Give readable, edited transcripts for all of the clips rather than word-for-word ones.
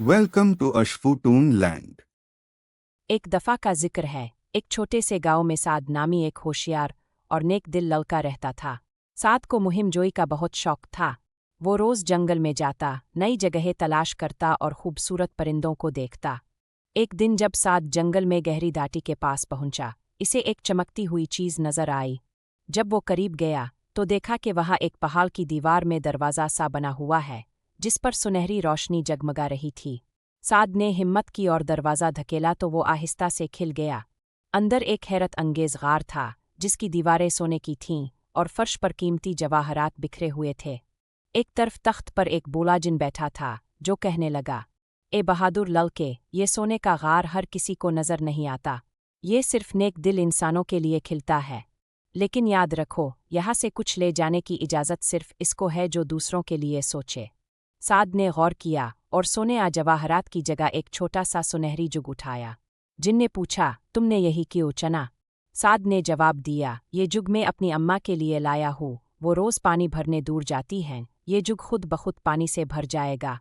Welcome to Ashfutun Land. एक दफ़ा का जिक्र है। एक छोटे से गांव में साद नामी एक होशियार और नेक दिल लड़का रहता था। साद को मुहिम जोई का बहुत शौक था। वो रोज़ जंगल में जाता, नई जगहें तलाश करता और खूबसूरत परिंदों को देखता। एक दिन जब साद जंगल में गहरी दाटी के पास पहुंचा, इसे एक चमकती हुई चीज़ नजर आई। जब वो करीब गया तो देखा कि वहाँ एक पहाड़ की दीवार में दरवाज़ा सा बना हुआ है, जिस पर सुनहरी रोशनी जगमगा रही थी। साद ने हिम्मत की और दरवाज़ा धकेला तो वो आहिस्ता से खिल गया। अंदर एक हैरत अंगेज़ गार था, जिसकी दीवारें सोने की थीं और फर्श पर कीमती जवाहरात बिखरे हुए थे। एक तरफ तख्त पर एक बूढ़ा जिन बैठा था, जो कहने लगा, ए बहादुर लड़के, ये सोने का गार हर किसी को नज़र नहीं आता। ये सिर्फ नेक दिल इंसानों के लिए खिलता है। लेकिन याद रखो, यहाँ से कुछ ले जाने की इजाज़त सिर्फ इसको है जो दूसरों के लिए सोचे। साद ने गौर किया और सोने आ जवाहरात की जगह एक छोटा सा सुनहरी जुग उठाया। जिन ने पूछा, तुमने यही क्यों चुना? साद ने जवाब दिया, ये जुग मैं अपनी अम्मा के लिए लाया हूँ। वो रोज़ पानी भरने दूर जाती हैं, ये जुग खुद बखुद पानी से भर जाएगा।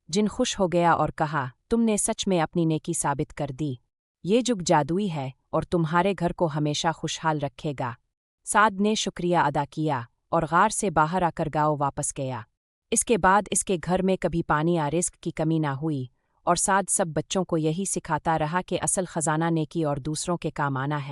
जिन खुश हो गया और कहा, तुमने सच में अपनी नेकी साबित कर दी। ये जुग जादुई है और तुम्हारे घर को हमेशा खुशहाल रखेगा। साद ने शुक्रिया अदा किया और गार से बाहर आकर गाँव वापस गया। इसके बाद इसके घर में कभी पानी या रिज़्क की कमी ना हुई, और साद सब बच्चों को यही सिखाता रहा कि असल खजाना नेकी और दूसरों के काम आना है।